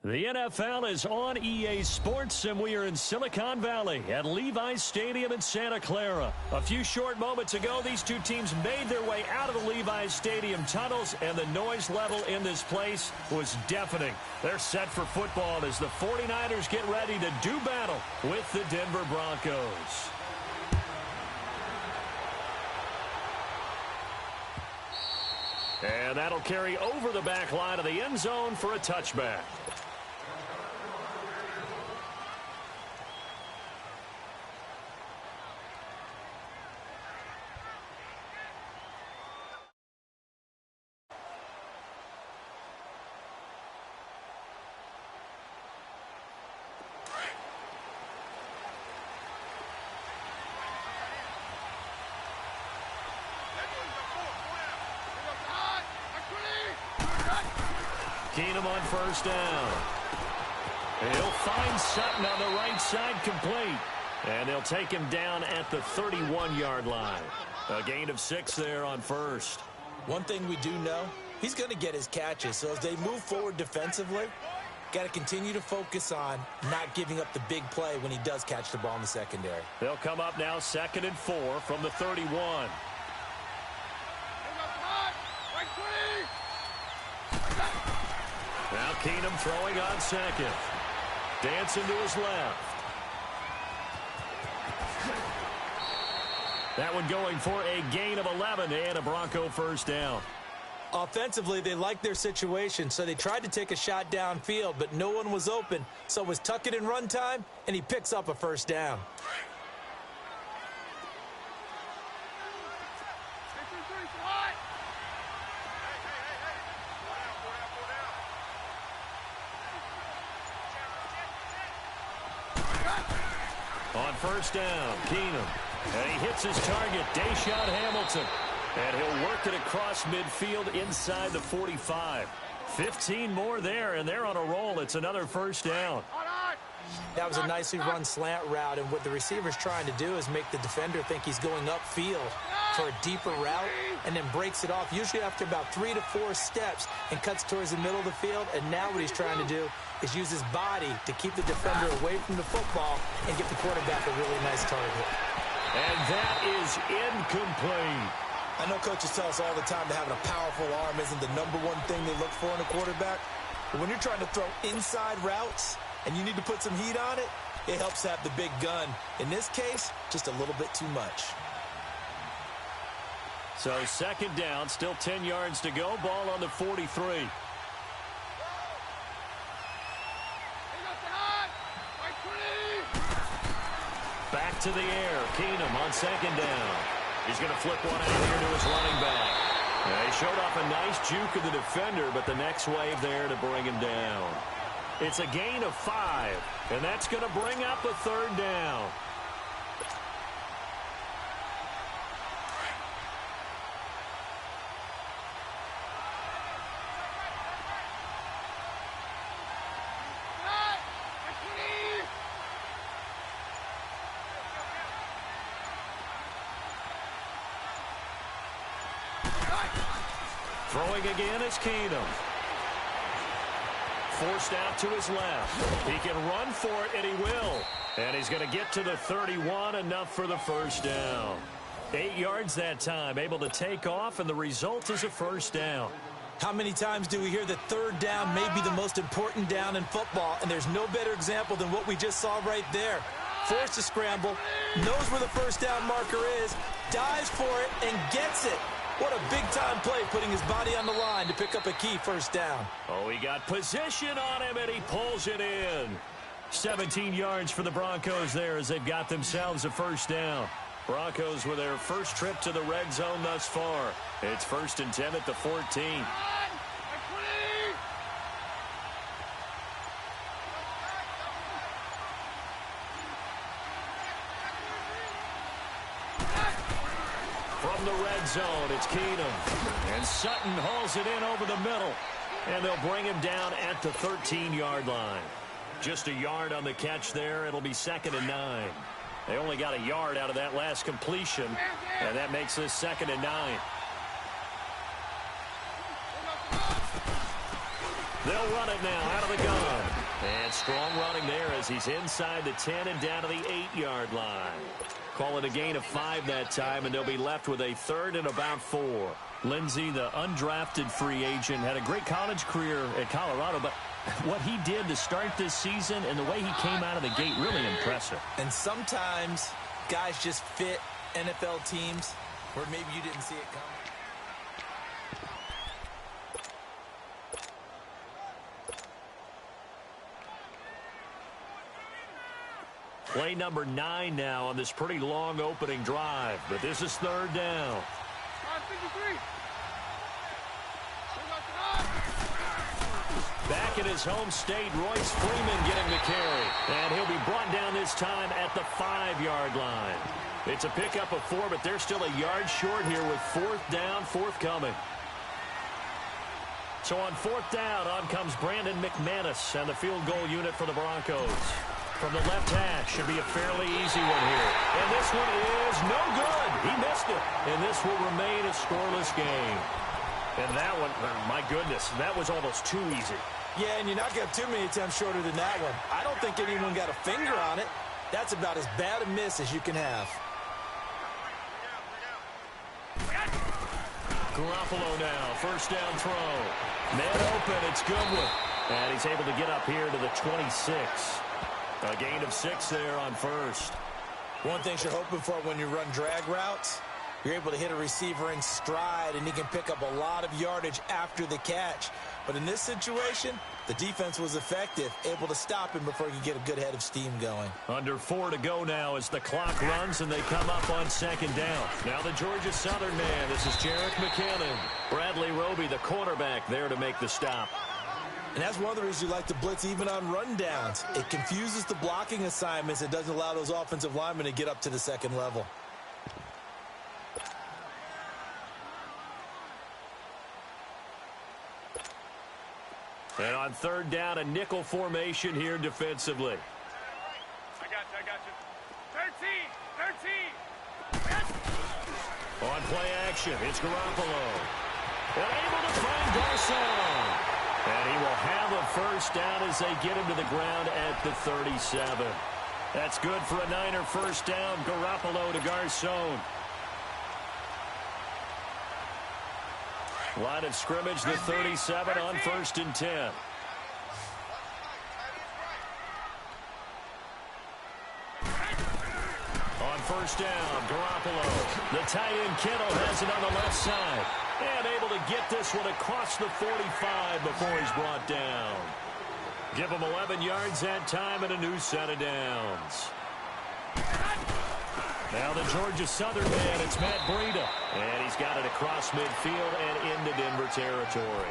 The NFL is on EA Sports, and we are in Silicon Valley at Levi's Stadium in Santa Clara. A few short moments ago, these two teams made their way out of the Levi's Stadium tunnels, and the noise level in this place was deafening. They're set for football as the 49ers get ready to do battle with the Denver Broncos. And that'll carry over the back line of the end zone for a touchback. Keenum on first down. He'll find Sutton on the right side, complete. And they'll take him down at the 31-yard line. A gain of 6 there on first. One thing we do know, he's going to get his catches. So as they move forward defensively, got to continue to focus on not giving up the big play when he does catch the ball in the secondary. They'll come up now 2nd and 4 from the 31. Now Keenum throwing on second. Dancing to his left. That one going for a gain of 11 and a Bronco first down. Offensively, they liked their situation, so they tried to take a shot downfield, but no one was open. So it was tuck it in run time, and he picks up a first down. On first down, Keenum. And he hits his target, Deshaun Hamilton. And he'll work it across midfield inside the 45. 15 more there, and they're on a roll. It's another first down. That was a nicely run slant route, and what the receiver's trying to do is make the defender think he's going upfield for a deeper route and then breaks it off, usually after about 3 to 4 steps, and cuts towards the middle of the field. And now what he's trying to do is use his body to keep the defender away from the football and get the quarterback a really nice target. And that is incomplete. I know coaches tell us all the time that having a powerful arm isn't the #1 thing they look for in a quarterback. But when you're trying to throw inside routes and you need to put some heat on it, it helps have the big gun. In this case, just a little bit too much. So 2nd down, still 10 yards to go. Ball on the 43. Back to the air. Keenum on 2nd down. He's going to flip one out here to his running back. He showed off a nice juke of the defender, but the next wave there to bring him down. It's a gain of 5, and that's going to bring up a 3rd down. Throwing again is Keenum. Forced out to his left. He can run for it, and he will. And he's going to get to the 31, enough for the first down. 8 yards that time, able to take off, and the result is a first down. How many times do we hear that 3rd down may be the most important down in football, and there's no better example than what we just saw right there. Forced to scramble, knows where the first down marker is, dives for it, and gets it. What a big-time play, putting his body on the line to pick up a key first down. Oh, he got position on him, and he pulls it in. 17 yards for the Broncos there as they've got themselves a first down. Broncos with their first trip to the red zone thus far. It's 1st and 10 at the 14. From the red zone, it's Keenum. And Sutton hauls it in over the middle. And they'll bring him down at the 13-yard line. Just a yard on the catch there. It'll be 2nd and 9. They only got a yard out of that last completion, and that makes this 2nd and 9. They'll run it now out of the gun. And strong running there as he's inside the 10 and down to the 8-yard line. Call it a gain of 5 that time, and they'll be left with a 3rd and about 4. Lindsey, the undrafted free agent, had a great college career at Colorado, but what he did to start this season and the way he came out of the gate, really impressive. And sometimes guys just fit NFL teams where maybe you didn't see it coming. Play number 9 now on this pretty long opening drive, but this is 3rd down. Back in his home state, Royce Freeman getting the carry. And he'll be brought down this time at the 5-yard line. It's a pickup of 4, but they're still a yard short here with 4th down forthcoming. So on 4th down, on comes Brandon McManus and the field goal unit for the Broncos. From the left hash, should be a fairly easy one here. And this one is no good. He missed it. And this will remain a scoreless game. And that one, my goodness, that was almost too easy. Yeah, and you're not going to have too many attempts shorter than that one. I don't think anyone got a finger on it. That's about as bad a miss as you can have. Garoppolo now, 1st down throw. Man open, it's Goodwin. And he's able to get up here to the 26. A gain of 6 there on 1st. One thing you're hoping for when you run drag routes, you're able to hit a receiver in stride, and he can pick up a lot of yardage after the catch. But in this situation, the defense was effective, able to stop him before he could get a good head of steam going. Under 4 to go now as the clock runs, and they come up on 2nd down. Now the Georgia Southern man, this is Jerick McKinnon. Bradley Roby, the quarterback, there to make the stop. And that's one of the reasons you like to blitz even on rundowns. It confuses the blocking assignments. It doesn't allow those offensive linemen to get up to the 2nd level. And on 3rd down, a nickel formation here defensively. I got you. 13. On play action, it's Garoppolo. And able to find Garcon. And he will have a 1st down as they get him to the ground at the 37. That's good for a Niner 1st down. Garoppolo to Garcon. Line of scrimmage, the 37 on 1st and 10. On 1st down, Garoppolo. The tight end Kittle has it on the left side. And able to get this one across the 45 before he's brought down. Give him 11 yards that time and a new set of downs. Now the Georgia Southern man, it's Matt Breida. And he's got it across midfield and into Denver territory.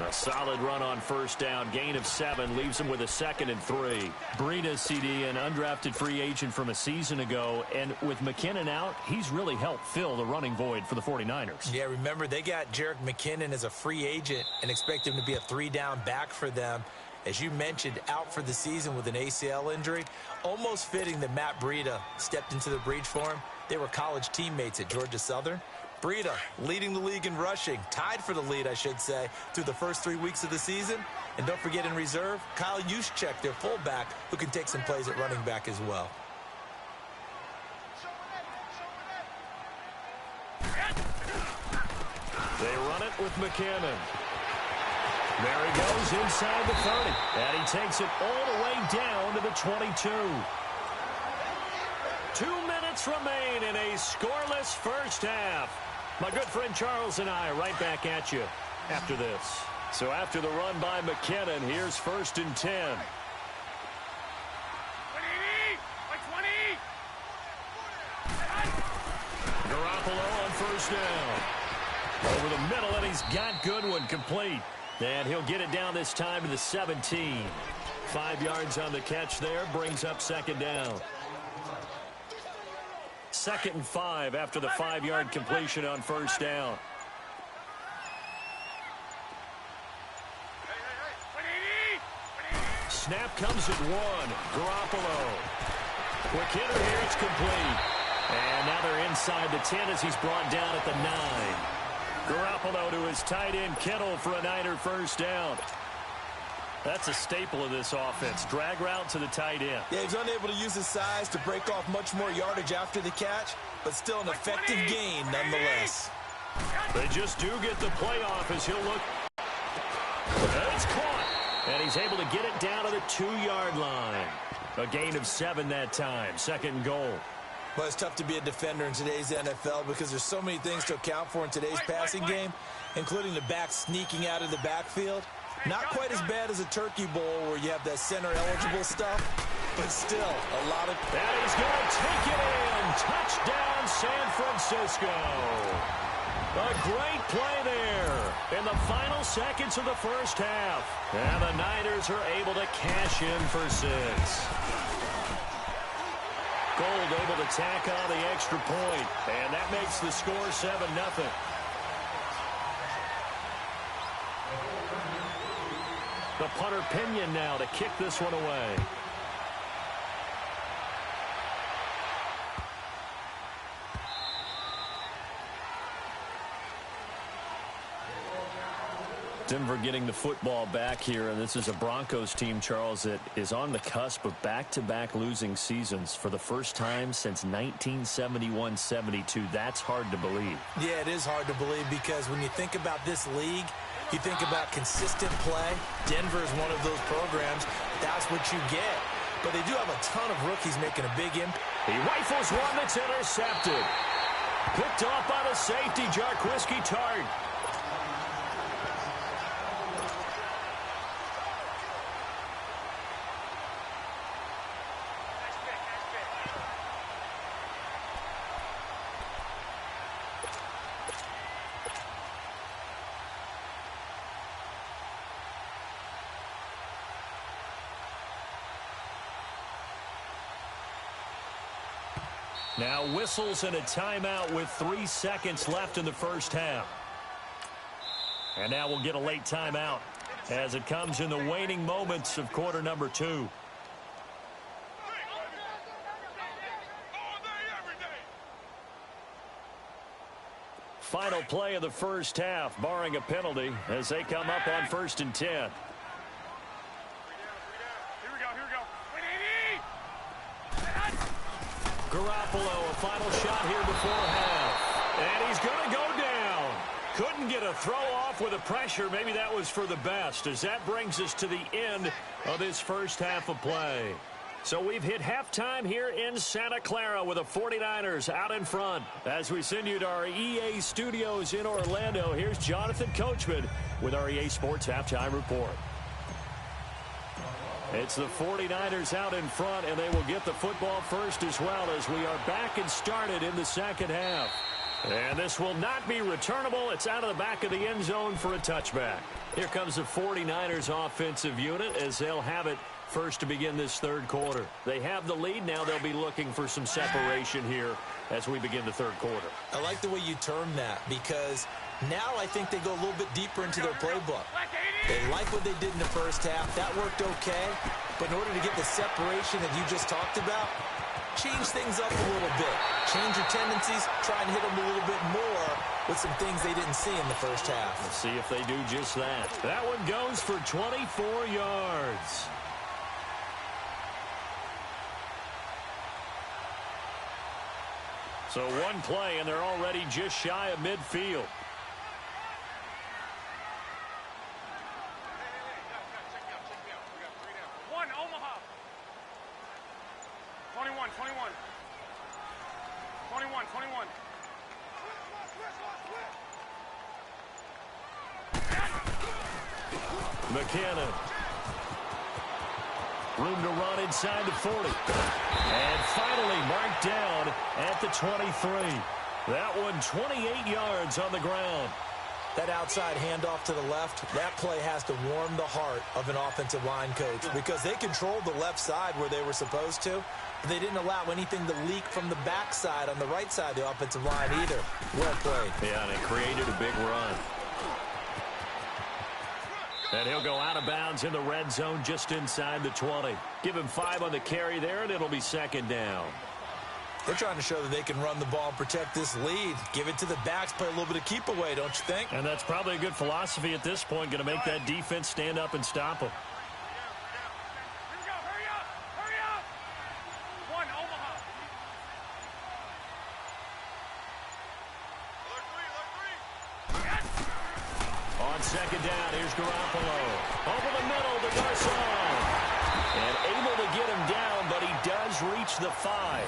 A solid run on 1st down. Gain of 7 leaves him with a 2nd and 3. Breida, CD, an undrafted free agent from a season ago. And with McKinnon out, he's really helped fill the running void for the 49ers. Yeah, remember, they got Jerick McKinnon as a free agent and expect him to be a 3-down back for them. As you mentioned, out for the season with an ACL injury. Almost fitting that Matt Breida stepped into the breach for him. They were college teammates at Georgia Southern. Breida leading the league in rushing, tied for the lead, I should say, through the first 3 weeks of the season. And don't forget in reserve, Kyle Juszczyk, their fullback, who can take some plays at running back as well. They run it with McKinnon. There he goes inside the 30. And he takes it all the way down to the 22. 2 minutes remain in a scoreless 1st half. My good friend Charles and I right back at you after this. So after the run by McKinnon, here's 1st and 10. 20. Garoppolo on 1st down. Over the middle, and he's got Goodwin complete. And he'll get it down this time to the 17. 5 yards on the catch there, brings up 2nd down. 2nd and 5 after the 5-yard completion on 1st down. Snap comes at 1. Garoppolo. Quick hitter here, it's complete. And now they're inside the 10 as he's brought down at the 9. Garoppolo to his tight end Kittle for a Niner 1st down. That's a staple of this offense. Drag route to the tight end. Yeah, he's unable to use his size to break off much more yardage after the catch, but still an effective gain nonetheless. They just do get the playoff as he'll look. And it's caught. And he's able to get it down to the 2-yard line. A gain of 7 that time. 2nd and goal. Well, it's tough to be a defender in today's NFL because there's so many things to account for in today's passing game, including the back sneaking out of the backfield. Not quite as bad as a turkey bowl where you have that center-eligible stuff, but still a lot of... And he's going to take it in. Touchdown, San Francisco. A great play there in the final seconds of the first half. And the Niners are able to cash in for 6. Gold able to tack on the extra point, and that makes the score 7-0. The punter Pinion now to kick this one away. Denver getting the football back here, and this is a Broncos team, Charles, that is on the cusp of back-to-back losing seasons for the first time since 1971-72. That's hard to believe. Yeah, it is hard to believe because when you think about this league, you think about consistent play. Denver is one of those programs. That's what you get. But they do have a ton of rookies making a big impact. He rifles one that's intercepted. Picked off by the safety, Jarquiski Tart. Now whistles and a timeout with 3 seconds left in the first half. And now we'll get a late timeout as it comes in the waning moments of quarter number 2. Final play of the first half, barring a penalty, as they come up on 1st and 10. Garoppolo, a final shot here before half. And he's going to go down. Couldn't get a throw off with the pressure. Maybe that was for the best, as that brings us to the end of this first half of play. So we've hit halftime here in Santa Clara with the 49ers out in front. As we send you to our EA studios in Orlando, here's Jonathan Coachman with our EA Sports Halftime Report. It's the 49ers out in front, and they will get the football first as well as we are back and started in the second half. And this will not be returnable. It's out of the back of the end zone for a touchback. Here comes the 49ers offensive unit as they'll have it first to begin this third quarter. They have the lead. Now they'll be looking for some separation here as we begin the third quarter. I like the way you term that because now I think they go a little bit deeper into their playbook. They like what they did in the first half. That worked okay. But in order to get the separation that you just talked about, change things up a little bit. Change your tendencies. Try and hit them a little bit more with some things they didn't see in the first half. Let's see if they do just that. That one goes for 24 yards. So one play, and they're already just shy of midfield. One, Omaha. 21, 21. 21, 21. McKinnon. Room to run inside the 40. And finally marked down at the 23. That one 28 yards on the ground. That outside handoff to the left, that play has to warm the heart of an offensive line coach because they controlled the left side where they were supposed to, but they didn't allow anything to leak from the backside on the right side of the offensive line either. Well played. Yeah, and it created a big run. And he'll go out of bounds in the red zone just inside the 20. Give him 5 on the carry there, and it'll be second down. They're trying to show that they can run the ball and protect this lead. Give it to the backs, play a little bit of keep away, don't you think? And that's probably a good philosophy at this point, going to make that defense stand up and stop them. down. Here's Garoppolo. Over the middle to Garcon. And able to get him down, but he does reach the 5.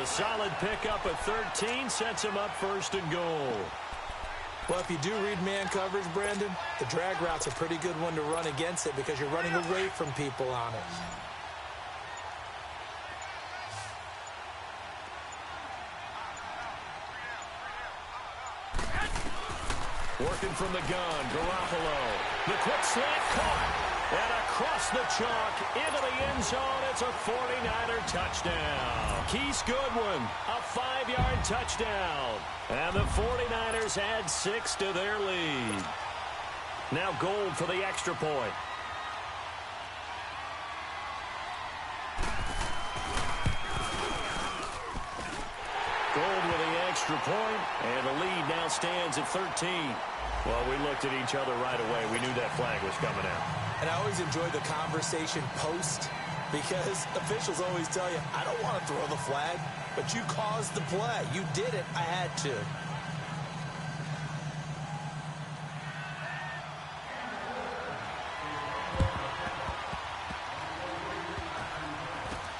A solid pickup at 13 sets him up 1st and goal. Well, if you do read man coverage, Brandon, the drag route's a pretty good one to run against it because you're running away from people on it. Working from the gun, Garoppolo. The quick slant caught. And across the chalk, into the end zone, it's a 49er touchdown. Keith Goodwin, a 5-yard touchdown. And the 49ers add 6 to their lead. Now Gold for the extra point. Gold with the extra point, and the lead now stands at 13. Well, we looked at each other right away. We knew that flag was coming out. And I always enjoy the conversation post because officials always tell you, I don't want to throw the flag, but you caused the play. You did it. I had to.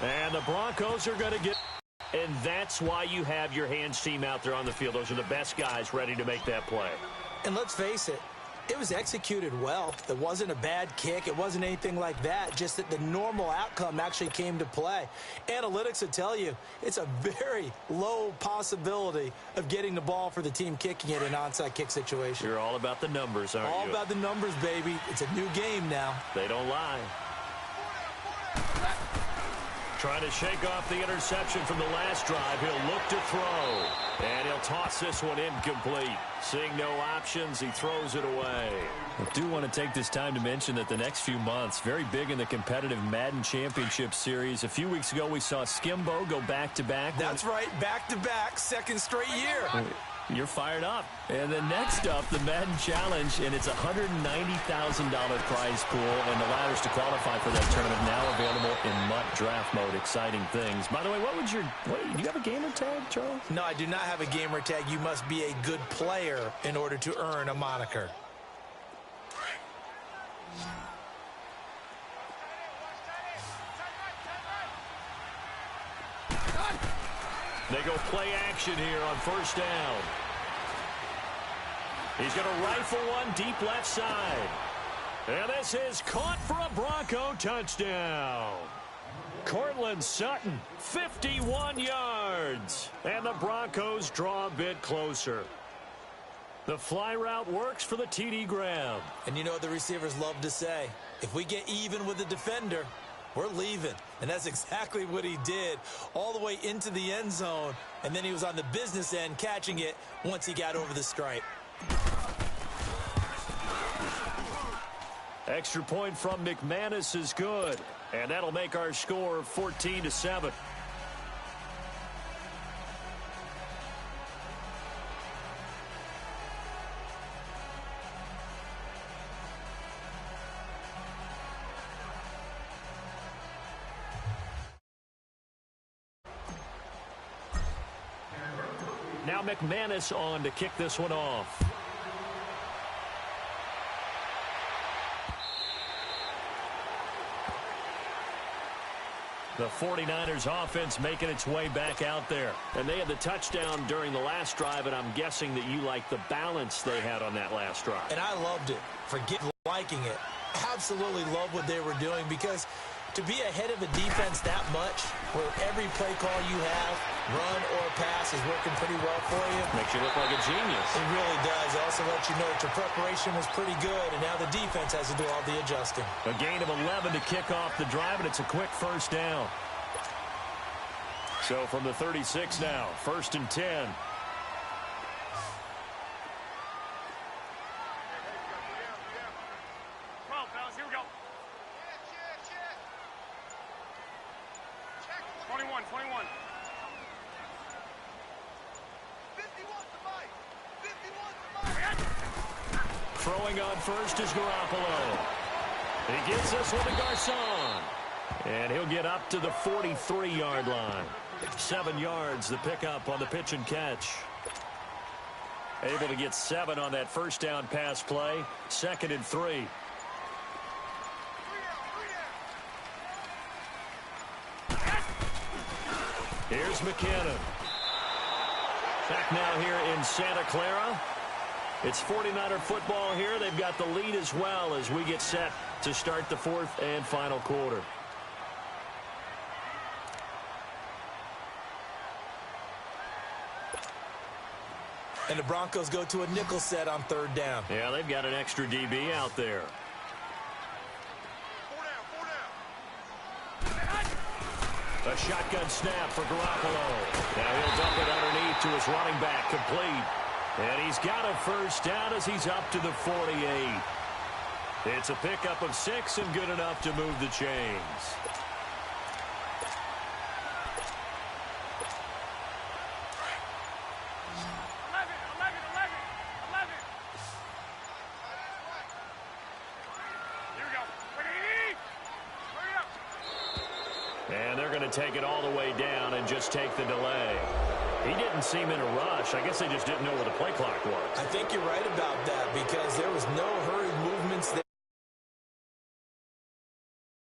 And the Broncos are going to get... And that's why you have your hands team out there on the field. Those are the best guys ready to make that play. And let's face it, it was executed well. It wasn't a bad kick. It wasn't anything like that. Just that the normal outcome actually came to play. Analytics will tell you it's a very low possibility of getting the ball for the team kicking it in an onside kick situation. You're all about the numbers, aren't you? All about the numbers, baby. It's a new game now. They don't lie. Trying to shake off the interception from the last drive. He'll look to throw. And he'll toss this one incomplete. Seeing no options, he throws it away. I do want to take this time to mention that the next few months, very big in the competitive Madden Championship Series. A few weeks ago, we saw Skimbo go back-to-back. That's right, back-to-back, second straight year. You're fired up. And then next up, the Madden Challenge, and it's a $190,000 prize pool, and the ladders to qualify for that tournament now available in MUT draft mode. Exciting things. By the way, do you have a gamer tag, Charles? No, I do not have a gamer tag. You must be a good player in order to earn a moniker. They go play action here on 1st down. He's going to rifle one deep left side. And this is caught for a Bronco touchdown. Cortland Sutton, 51 yards. And the Broncos draw a bit closer. The fly route works for the TD grab. And you know what the receivers love to say? If we get even with the defender, we're leaving. And that's exactly what he did, all the way into the end zone. And then he was on the business end catching it once he got over the stripe. Extra point from McManus is good. And that'll make our score 14-7. Now McManus on to kick this one off. The 49ers offense making its way back out there. And they had the touchdown during the last drive, and I'm guessing that you like the balance they had on that last drive. And I loved it. Forget liking it. Absolutely love what they were doing, because to be ahead of a defense that much, where every play call you have, run or pass, is working pretty well for you. Makes you look like a genius. It really does. It also lets you know that your preparation was pretty good, and now the defense has to do all the adjusting. A gain of 11 to kick off the drive, and it's a quick 1st down. So from the 36 now, 1st and 10. Throwing on first is Garoppolo. He gives this one to Garcon. And he'll get up to the 43-yard line. 7 yards, the pickup on the pitch and catch. Able to get 7 on that first down pass play. 2nd and 3. Here's McKinnon. Back now here in Santa Clara. It's 49er football here. They've got the lead as well as we get set to start the 4th and final quarter. And the Broncos go to a nickel set on 3rd down. Yeah, they've got an extra DB out there. 4 down. A shotgun snap for Garoppolo. Now he'll dump it underneath to his running back, complete. And he's got a first down as he's up to the 48. It's a pickup of 6 and good enough to move the chains. And they're going to take it all the way down and just take the delay. He didn't seem in a rush. I guess they just didn't know where the play clock was. I think you're right about that because